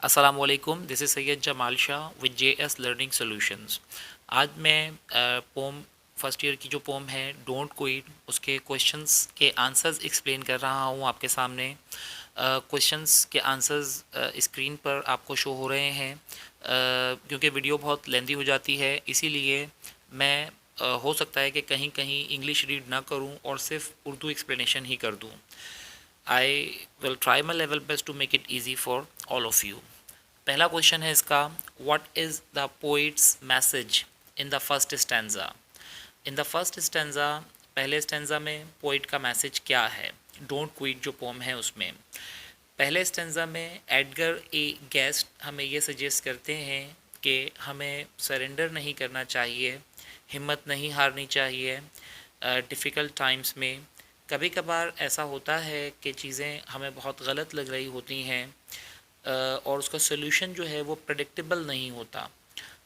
अस्सलाम वालेकुम, this is Syed Jamal Shah with JS learning solutions. आज मैं पोम फर्स्ट ईयर की जो पोम है डोंट क्विट, उसके क्वेश्चंस के आंसर्स एक्सप्लेन कर रहा हूँ आपके सामने। क्वेश्चंस के आंसर्स स्क्रीन पर आपको शो हो रहे हैं। क्योंकि वीडियो बहुत लेंदी हो जाती है, इसीलिए मैं हो सकता है कि कहीं कहीं इंग्लिश रीड ना करूँ और सिर्फ उर्दू एक्सप्लेनेशन ही कर दूँ। I will try my level best to make it easy for all of you. पहला क्वेश्चन है इसका, what is the poet's message in the first stanza. In the first stanza, पहले स्टैंजा में पोइट का message क्या है। Don't quit जो pome है उसमें पहले स्टैंजा में एडगर ए गेस्ट हमें ये सजेस्ट करते हैं कि हमें सरेंडर नहीं करना चाहिए, हिम्मत नहीं हारनी चाहिए डिफ़िकल्ट टाइम्स में। कभी कभार ऐसा होता है कि चीज़ें हमें बहुत गलत लग रही होती हैं और उसका सोल्यूशन जो है वो प्रेडिक्टेबल नहीं होता।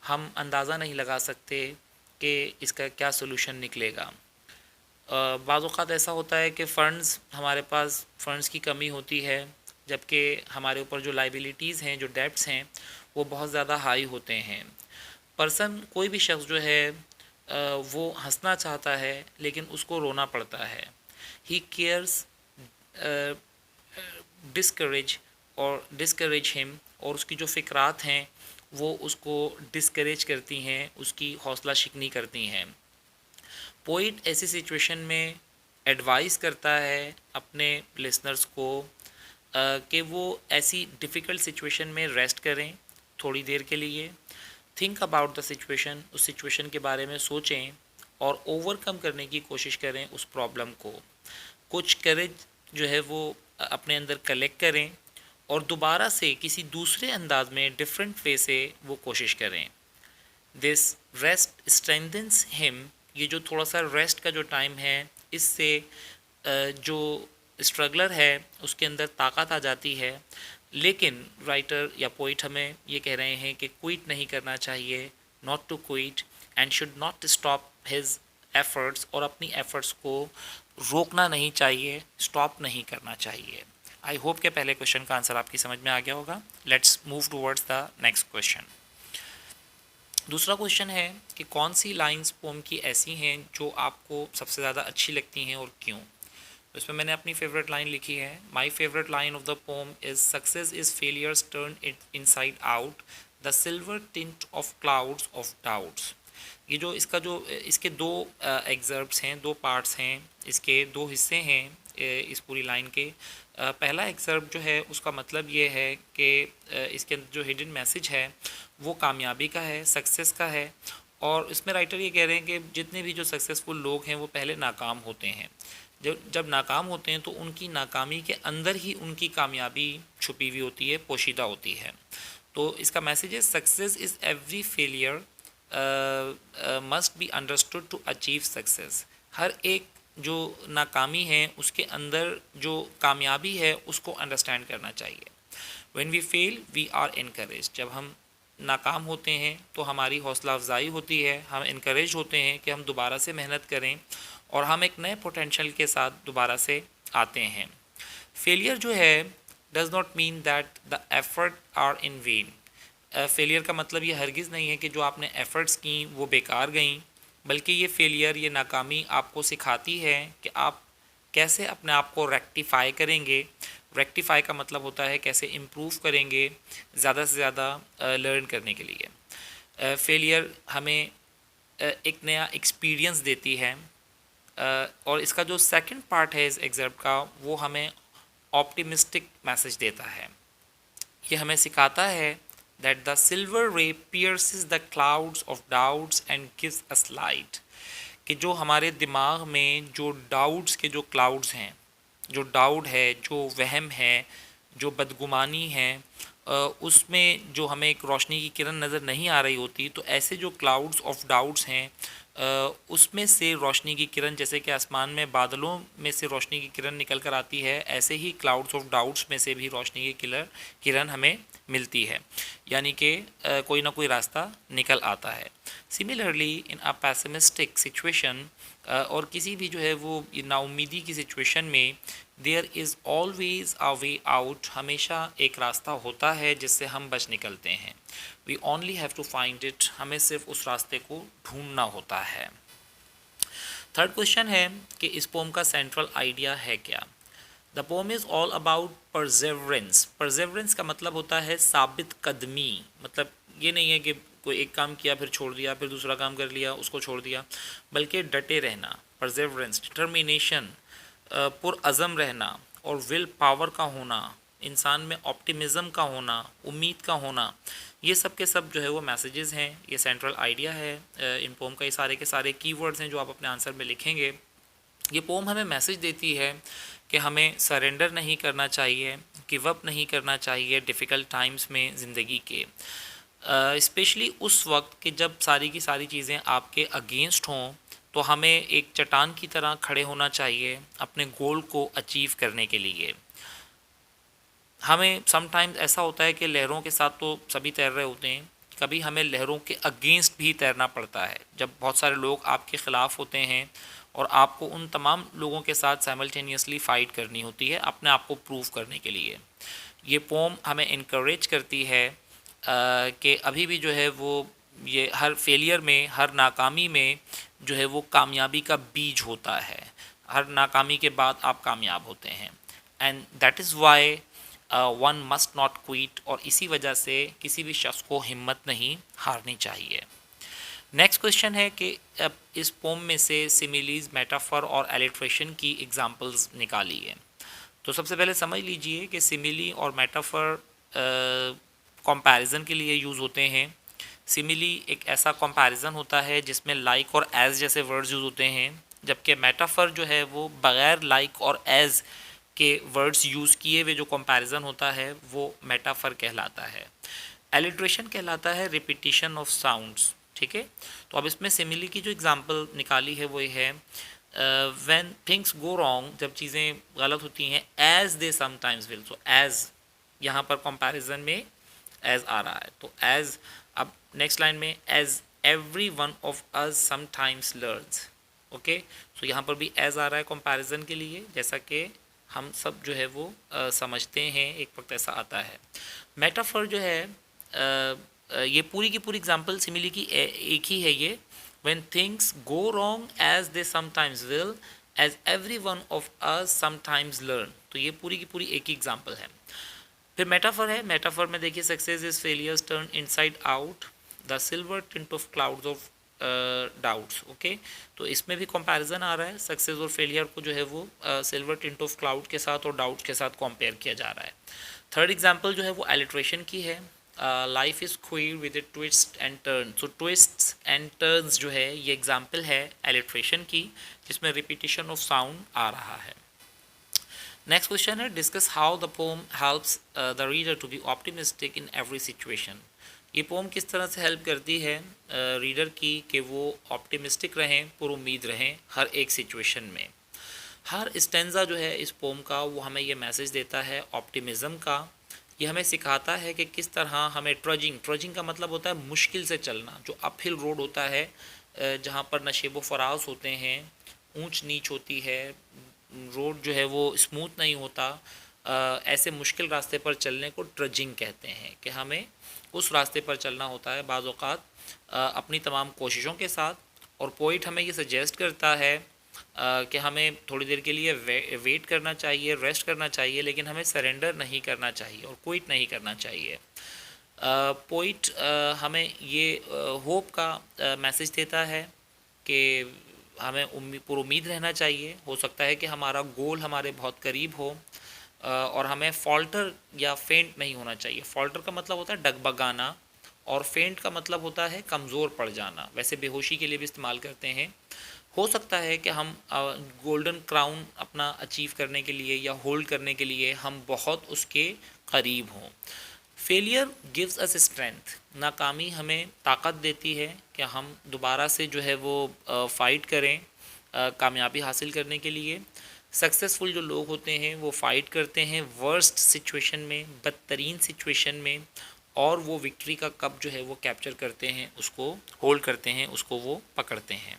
हम अंदाज़ा नहीं लगा सकते कि इसका क्या सोल्यूशन निकलेगा। बाज़ औक़ात ऐसा होता है कि फ़ंड्स हमारे पास फ़ंड्स की कमी होती है, जबकि हमारे ऊपर जो लायबिलिटीज़ हैं, जो डेब्ट्स हैं, वो बहुत ज़्यादा हाई होते हैं। कोई भी शख्स जो है वो हंसना चाहता है लेकिन उसको रोना पड़ता है। ही केयर्स डिस्करेज और डिस्करेज हिम, और उसकी जो फ़िक्रात हैं वो उसको डिस्करेज करती हैं, उसकी हौसला शिकनी करती हैं। पोइट ऐसी सिचुएशन में एडवाइस करता है अपने लिसनर्स को कि वो ऐसी डिफ़िकल्ट सिचुएशन में रेस्ट करें थोड़ी देर के लिए। थिंक अबाउट द सिचुएशन, उस सिचुएशन के बारे में सोचें और ओवरकम करने की कोशिश करें उस प्रॉब्लम को। कुछ करेज जो है वो अपने अंदर कलेक्ट करें और दोबारा से किसी दूसरे अंदाज में डिफरेंट वे से वो कोशिश करें। दिस रेस्ट स्ट्रेंथन्स हिम, ये जो थोड़ा सा रेस्ट का जो टाइम है, इससे जो स्ट्रगलर है उसके अंदर ताकत आ जाती है। लेकिन राइटर या पोइट हमें ये कह रहे हैं कि क्विट नहीं करना चाहिए, not to quit and should not stop his efforts, और अपनी एफर्ट्स को रोकना नहीं चाहिए, स्टॉप नहीं करना चाहिए। आई होप के पहले क्वेश्चन का आंसर आपकी समझ में आ गया होगा। Let's move towards the next question. दूसरा क्वेश्चन है कि कौन सी लाइंस पोम की ऐसी हैं जो आपको सबसे ज़्यादा अच्छी लगती हैं और क्यों। तो इसमें मैंने अपनी फेवरेट लाइन लिखी है। My favourite line of the poem is success is failures turn it inside out, the silver tint of clouds of doubts. ये जो इसके दो एग्जर्ब्स हैं, दो पार्ट्स हैं, इसके दो हिस्से हैं इस पूरी लाइन के। पहला एग्जर्ब जो है उसका मतलब ये है कि इसके अंदर जो हिडन मैसेज है वो कामयाबी का है, सक्सेस का है। और इसमें राइटर ये कह रहे हैं कि जितने भी जो सक्सेसफुल लोग हैं वो पहले नाकाम होते हैं। जब नाकाम होते हैं तो उनकी नाकामी के अंदर ही उनकी कामयाबी छुपी हुई होती है, पोशीदा होती है। तो इसका मैसेज है, success is every failure must be understood to achieve success. हर एक जो नाकामी है उसके अंदर जो कामयाबी है उसको अंडरस्टैंड करना चाहिए। When we fail we are encourage, जब हम नाकाम होते हैं तो हमारी हौसला अफजाई होती है, हम इनकरेज होते हैं कि हम दोबारा से मेहनत करें और हम एक नए पोटेंशियल के साथ दोबारा से आते हैं। फेलियर जो है does not mean that the effort are in vain. Failure का मतलब ये हरगिज़ नहीं है कि जो आपने एफ़र्ट्स की वो बेकार गईं, बल्कि ये फेलियर, ये नाकामी आपको सिखाती है कि आप कैसे अपने आप को रेक्टिफ़ाई करेंगे। रेक्टिफ़ाई का मतलब होता है कैसे इम्प्रूव करेंगे ज़्यादा से ज़्यादा लर्न करने के लिए। फेलियर हमें एक नया एक्सपीरियंस देती है। और इसका जो सेकंड पार्ट है इस एग्जर्ब का, वो हमें ऑप्टिमिस्टिक मैसेज देता है। ये हमें सिखाता है that the silver ray pierces the clouds of doubts and gives us light, कि जो हमारे दिमाग में जो डाउट्स के जो क्लाउड्स हैं, जो डाउट है, जो वहम है, जो बदगुमानी है, उसमें जो हमें एक रोशनी की किरण नज़र नहीं आ रही होती, तो ऐसे जो क्लाउड्स ऑफ डाउट्स हैं उसमें से रोशनी की किरण, जैसे कि आसमान में बादलों में से रोशनी की किरण निकल कर आती है, ऐसे ही क्लाउड्स ऑफ डाउट्स में से भी रोशनी की किरण हमें मिलती है, यानी कि कोई ना कोई रास्ता निकल आता है। Similarly in a pessimistic situation, और किसी भी जो है वो नाउमीदी की सिचुएशन में, there is always a way out, हमेशा एक रास्ता होता है जिससे हम बच निकलते हैं। We only have to find it, हमें सिर्फ उस रास्ते को ढूंढना होता है। थर्ड क्वेश्चन है कि इस पोम का सेंट्रल आइडिया है क्या। The poem is all about perseverance. Perseverance का मतलब होता है साबित कदमी, मतलब ये नहीं है कि कोई एक काम किया फिर छोड़ दिया, फिर दूसरा काम कर लिया उसको छोड़ दिया, बल्कि डटे रहना, परजेवरेंस, डिटर्मिनेशन, पुरअज़म रहना, और विल पावर का होना, इंसान में ऑप्टिमिज़म का होना, उम्मीद का होना, ये सब के सब जो है वो मैसेजेस हैं, ये सेंट्रल आइडिया है इन पोम का। ये सारे के सारे कीवर्ड्स हैं जो आप अपने आंसर में लिखेंगे। ये पोम हमें मैसेज देती है कि हमें सरेंडर नहीं करना चाहिए, गिव अप नहीं करना चाहिए डिफ़िकल्ट टाइम्स में ज़िंदगी के, स्पेशली उस वक्त कि जब सारी की सारी चीज़ें आपके अगेंस्ट हों, तो हमें एक चट्टान की तरह खड़े होना चाहिए अपने गोल को अचीव करने के लिए। हमें समटाइम्स ऐसा होता है कि लहरों के साथ तो सभी तैर रहे होते हैं, कभी हमें लहरों के अगेंस्ट भी तैरना पड़ता है, जब बहुत सारे लोग आपके ख़िलाफ़ होते हैं और आपको उन तमाम लोगों के साथ साइमल्टेनियसली फ़ाइट करनी होती है अपने आप को प्रूव करने के लिए। ये पोम हमें इनकरेज करती है कि अभी भी जो है वो ये हर फेलियर में, हर नाकामी में जो है वो कामयाबी का बीज होता है, हर नाकामी के बाद आप कामयाब होते हैं। And that is why one must not quit, और इसी वजह से किसी भी शख्स को हिम्मत नहीं हारनी चाहिए। नेक्स्ट क्वेश्चन है कि अब इस पोम में से सिमिलीज, मेटाफर और एलिट्रेशन की एग्जांपल्स निकालिए। तो सबसे पहले समझ लीजिए कि सिमिली और मेटाफर कंपैरिजन के लिए यूज़ होते हैं। सिमिली एक ऐसा कंपैरिजन होता है जिसमें लाइक और एज जैसे वर्ड्स यूज़ होते हैं, जबकि मेटाफर जो है वो बग़ैर लाइक और एज के वर्ड्स यूज़ किए हुए जो कंपैरिजन होता है वो मेटाफर कहलाता है। एलिट्रेशन कहलाता है रिपीटिशन ऑफ साउंड्स, ठीक है। तो अब इसमें सिमिली की जो एग्जांपल निकाली है वो ये है, व्हेन थिंग्स गो रॉन्ग, जब चीज़ें गलत होती हैं, as they sometimes will. So as यहाँ पर कंपैरिजन में एज आ रहा है, तो एज। अब नेक्स्ट लाइन में as every one of us sometimes learns, okay. So यहाँ पर भी एज आ रहा है कंपैरिजन के लिए, जैसा कि हम सब जो है वो समझते हैं, एक वक्त ऐसा आता है। मेटाफर जो है ये पूरी की पूरी एग्जांपल सिमिली की एक ही है ये, when things go wrong as they sometimes will, as every one of us sometimes learn. तो ये पूरी की पूरी एक ही एग्जांपल है। फिर मेटाफर है, मेटाफर में देखिए, success is failures turn inside out, the silver tint of clouds of doubts, okay. तो इसमें भी कंपैरिजन आ रहा है, सक्सेस और फेलियर को जो है वो सिल्वर टिंट ऑफ क्लाउड के साथ और डाउट्स के साथ कंपेयर किया जा रहा है। थर्ड एग्जांपल जो है वो एलिट्रेशन की है, life is queer with A twist and turn. So twists and turns जो है ये एग्जांपल है एलिट्रेशन की, जिसमें रिपीटिशन ऑफ साउंड आ रहा है। नेक्स्ट क्वेश्चन है, discuss how the poem helps the reader to be optimistic in every situation. ये पोम किस तरह से हेल्प करती है रीडर की कि वो ऑप्टिमिस्टिक रहें, पुरुम्मीद रहें हर एक सिचुएशन में। हर स्टेंजा जो है इस पोम का वो हमें ये मैसेज देता है ऑप्टिमिज़म का। ये हमें सिखाता है कि किस तरह हमें ट्रजिंग का मतलब होता है मुश्किल से चलना, जो अपहिल रोड होता है, जहाँ पर नशेब व फराज होते हैं, ऊंच नीच होती है, रोड जो है वो स्मूथ नहीं होता, ऐसे मुश्किल रास्ते पर चलने को ट्रजिंग कहते हैं, कि हमें उस रास्ते पर चलना होता है बाज़ औक़ात अपनी तमाम कोशिशों के साथ। और पोइट हमें ये सजेस्ट करता है कि हमें थोड़ी देर के लिए वेट करना चाहिए, रेस्ट करना चाहिए, लेकिन हमें सरेंडर नहीं करना चाहिए और क्विट नहीं करना चाहिए। पोइट हमें ये होप का मैसेज देता है कि हमें पुरुमीद रहना चाहिए। हो सकता है कि हमारा गोल हमारे बहुत करीब हो, और हमें फॉल्टर या फेंट नहीं होना चाहिए। फॉल्टर का मतलब होता है डगबगाना, और फेंट का मतलब होता है कमज़ोर पड़ जाना, वैसे बेहोशी के लिए भी इस्तेमाल करते हैं। हो सकता है कि हम गोल्डन क्राउन अपना अचीव करने के लिए या होल्ड करने के लिए हम बहुत उसके करीब हों। फेलियर गिव्स अस स्ट्रेंथ, नाकामी हमें ताकत देती है कि हम दोबारा से जो है वो फ़ाइट करें कामयाबी हासिल करने के लिए। सक्सेसफुल जो लोग होते हैं वो फ़ाइट करते हैं वर्स्ट सिचुएशन में, बदतरीन सिचुएशन में, और वो विक्ट्री का कप जो है वो कैप्चर करते हैं, उसको होल्ड करते हैं, उसको वो पकड़ते हैं।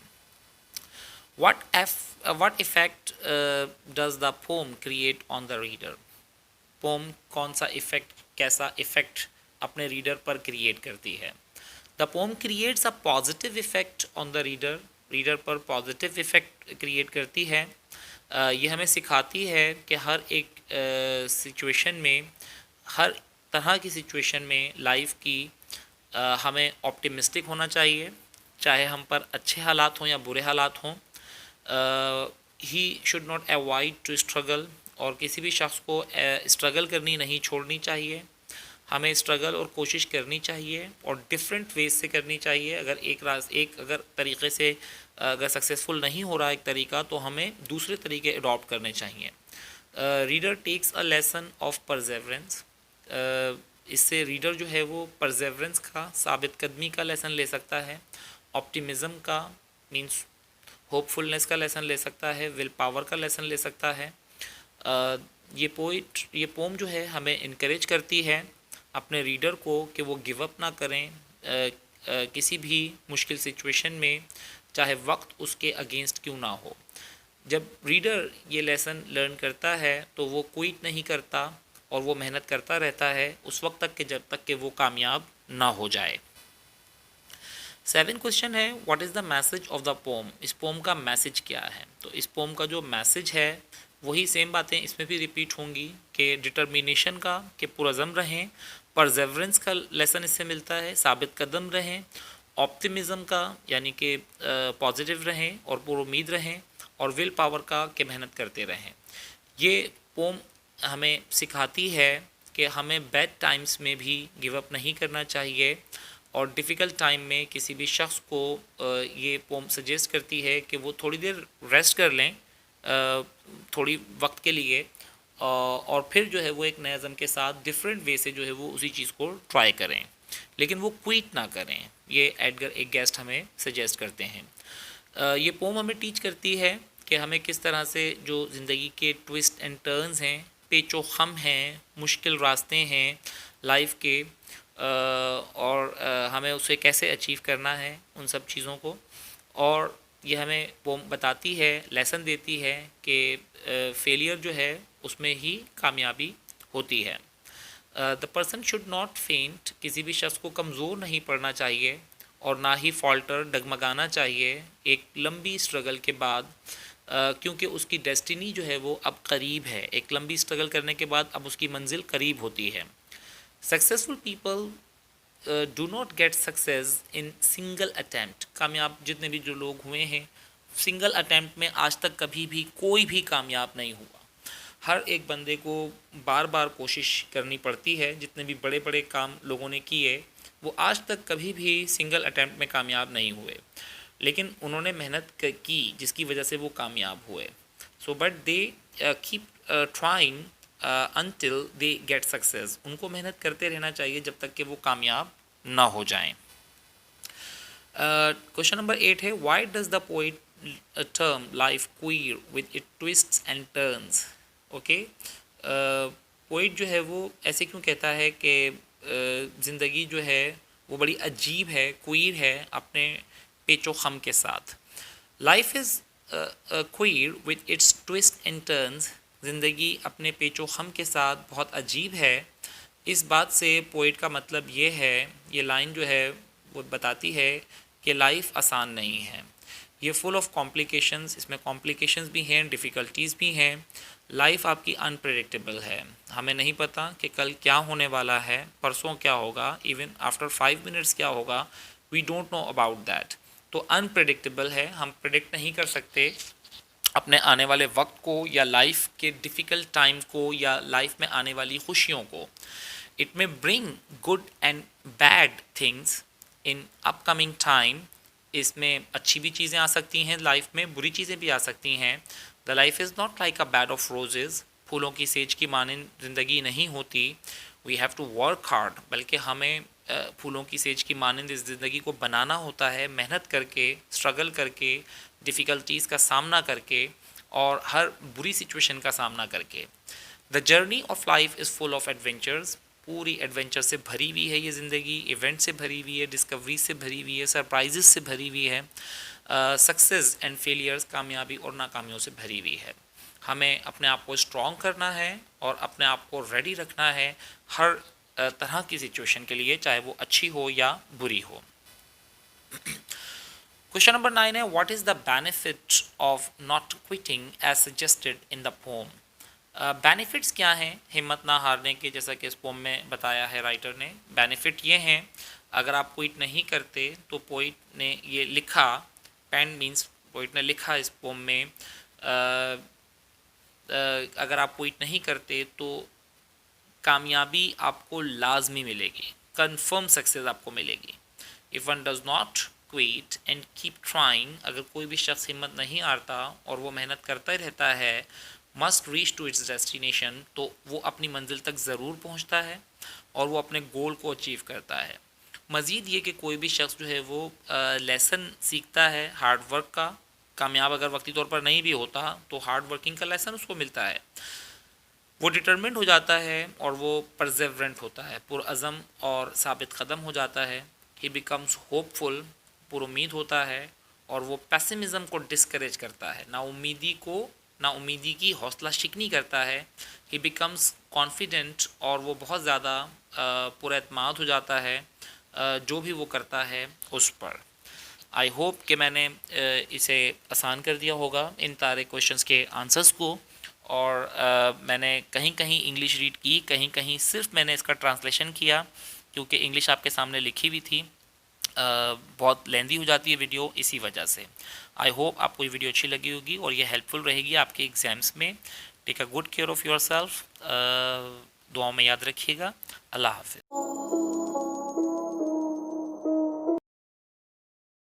what effect does the poem create on the reader? Poem कौन सा इफ़ेक्ट, कैसा इफ़ेक्ट अपने रीडर पर क्रिएट करती है? The pome creates a positive effect on the reader, reader पर पॉजिटिव इफ़ेक्ट क्रिएट करती है। ये हमें सिखाती है कि हर एक सिचुएशन में, हर तरह की सिचुएशन में लाइफ की हमें ऑप्टिमिस्टिक होना चाहिए, चाहे हम पर अच्छे हालात हों या बुरे हालात हों। He should not avoid to struggle, और किसी भी शख्स को स्ट्रगल करनी नहीं छोड़नी चाहिए। हमें स्ट्रगल और कोशिश करनी चाहिए और डिफरेंट वेज से करनी चाहिए। अगर एक अगर तरीके से अगर सक्सेसफुल नहीं हो रहा एक तरीका, तो हमें दूसरे तरीके अडॉप्ट करने चाहिए। Reader takes a lesson of perseverance, इससे रीडर जो है वो परसेवरेंस का, साबित कदमी का लेसन ले सकता है। ऑप्टिमिज़म का मीन्स होपफुलनेस का लेसन ले सकता है, विल पावर का लेसन ले सकता है। ये पोम जो है हमें इनकरेज करती है अपने रीडर को कि वो गिव अप ना करें किसी भी मुश्किल सिचुएशन में, चाहे वक्त उसके अगेंस्ट क्यों ना हो। जब रीडर ये लेसन लर्न करता है तो वो क्विट नहीं करता और वो मेहनत करता रहता है उस वक्त तक कि जब तक कि वो कामयाब ना हो जाए। 7 क्वेश्चन है, what is the message of the pome? इस पोम का मैसेज क्या है? तो इस पोम का जो मैसेज है वही सेम बातें इसमें भी रिपीट होंगी कि डिटर्मिनेशन का, कि पुरज़म रहें, परसेवरेंस का लेसन इससे मिलता है, साबित कदम रहें, ऑप्टिमिज़म का यानी कि पॉजिटिव रहें और पुरुमीद रहें, और विल पावर का कि मेहनत करते रहें। ये पोम हमें सिखाती है कि हमें बैड टाइम्स में भी गिव अप नहीं करना चाहिए, और डिफ़िकल्ट टाइम में किसी भी शख्स को ये पोम सजेस्ट करती है कि वो थोड़ी देर रेस्ट कर लें थोड़ी वक्त के लिए, और फिर जो है वो एक नए अज़म के साथ डिफरेंट वे से जो है वो उसी चीज़ को ट्राई करें, लेकिन वो क्विट ना करें। ये एडगर एक गेस्ट हमें सजेस्ट करते हैं। ये पोम हमें टीच करती है कि हमें किस तरह से जो ज़िंदगी के ट्विस्ट एंड टर्न्स हैं, पेचो खम हैं, मुश्किल रास्ते हैं लाइफ के, और हमें उसे कैसे अचीव करना है उन सब चीज़ों को। और ये हमें पोम बताती है, लेसन देती है कि फेलियर जो है उसमें ही कामयाबी होती है। द पर्सन शुड नॉट फेंट, किसी भी शख्स को कमज़ोर नहीं पड़ना चाहिए और ना ही फॉल्टर, डगमगाना चाहिए एक लंबी स्ट्रगल के बाद, क्योंकि उसकी डेस्टिनी जो है वो अब करीब है। एक लंबी स्ट्रगल करने के बाद अब उसकी मंजिल करीब होती है। Successful people do not get success in single attempt, कामयाब जितने भी जो लोग हुए हैं सिंगल अटैम्प्ट में आज तक कभी भी कोई भी कामयाब नहीं हुआ। हर एक बंदे को बार बार कोशिश करनी पड़ती है। जितने भी बड़े बड़े काम लोगों ने किए वो आज तक कभी भी सिंगल अटैम्प्ट में कामयाब नहीं हुए, लेकिन उन्होंने मेहनत की जिसकी वजह से वो कामयाब हुए। So but they keep trying until they get success, उनको मेहनत करते रहना चाहिए जब तक कि वो कामयाब ना हो जाएं। क्वेश्चन नंबर 8 है, why does the poet term life queer with it twists and turns? Okay, poet जो है वो ऐसे क्यों कहता है कि ज़िंदगी जो है वो बड़ी अजीब है, क्वीर है अपने पेचो खम के साथ। Life is queer with its twist and turns, ज़िंदगी अपने पेचो खम के साथ बहुत अजीब है। इस बात से पोइट का मतलब ये है, ये लाइन जो है वो बताती है कि लाइफ आसान नहीं है, ये फुल ऑफ कॉम्प्लिकेशंस, इसमें कॉम्प्लिकेशंस भी हैं, डिफ़िकल्टीज़ भी हैं। लाइफ आपकी अनप्रेडिक्टेबल है, हमें नहीं पता कि कल क्या होने वाला है, परसों क्या होगा, इवन आफ्टर 5 मिनट्स क्या होगा, we don't know about that. तो अनप्रेडिक्टेबल है, हम प्रेडिक्ट नहीं कर सकते अपने आने वाले वक्त को या लाइफ के डिफ़िकल्ट टाइम को या लाइफ में आने वाली खुशियों को। It may bring good and bad things in upcoming time, इसमें अच्छी भी चीज़ें आ सकती हैं लाइफ में, बुरी चीज़ें भी आ सकती हैं। The life is not like a bed of roses, फूलों की सेज की मानिंद ज़िंदगी नहीं होती। We have to work hard, बल्कि हमें फूलों की सेज की मानंद इस ज़िंदगी को बनाना होता है, मेहनत करके, स्ट्रगल करके, डिफ़िकल्टीज़ का सामना करके और हर बुरी सिचुएशन का सामना करके। The journey of life is full of adventures, पूरी एडवेंचर से भरी हुई है ये ज़िंदगी, इवेंट से भरी हुई है, डिस्कवरी से भरी हुई है, सरप्राइजेस से भरी हुई है, सक्सेस एंड फेलियर्स, कामयाबी और नाकामियों से भरी हुई है। हमें अपने आप को स्ट्रॉन्ग करना है और अपने आप को रेडी रखना है हर तरह की सिचुएशन के लिए, चाहे वो अच्छी हो या बुरी हो। क्वेश्चन नंबर 9 है, what is the benefit of not quitting as suggested in the poem. Benefits क्या हैं हिम्मत ना हारने के, जैसा कि इस पोम में बताया है राइटर ने। बेनिफिट ये हैं, अगर आप क्विट नहीं करते तो पोइट ने ये लिखा, पेन मीन्स पोइट ने लिखा इस पोम में, अगर आप क्विट नहीं करते तो कामयाबी आपको लाजमी मिलेगी, कंफर्म सक्सेस आपको मिलेगी। If one does not quit and keep trying, अगर कोई भी शख्स हिम्मत नहीं हारता और वो मेहनत करता ही रहता है, must reach to its destination, तो वो अपनी मंजिल तक ज़रूर पहुंचता है और वो अपने गोल को अचीव करता है। मज़ीद ये कि कोई भी शख्स जो है वो लेसन सीखता है हार्ड वर्क का, कामयाब अगर वक्ती तौर पर नहीं भी होता तो हार्ड वर्किंग का लेसन उसको मिलता है। वो डिटर्मिंड हो जाता है और वो परसेवरेंट होता है, पुरअज़म और साबित कदम हो जाता है। ही बिकम्स होपफुल, पुरुमीद होता है और वो पेसिमिज़म को डिस्करेज करता है, नाउमीदी की हौसला शिकनी करता है। ही बिकम्स कॉन्फिडेंट, और वो बहुत ज़्यादा पुरएतमाद हो जाता है जो भी वो करता है उस पर। आई होप कि मैंने इसे आसान कर दिया होगा इन सारे क्वेश्चंस के आंसर्स को, और मैंने कहीं कहीं इंग्लिश रीड की, कहीं कहीं सिर्फ मैंने इसका ट्रांसलेशन किया, क्योंकि इंग्लिश आपके सामने लिखी हुई थी। बहुत लेंदी हो जाती है वीडियो इसी वजह से। आई होप आपको ये वीडियो अच्छी लगी होगी और ये हेल्पफुल रहेगी आपके एग्ज़ाम्स में। Take a good care of your self, दुआओं में याद रखिएगा। अल्लाह हाफ़िज़।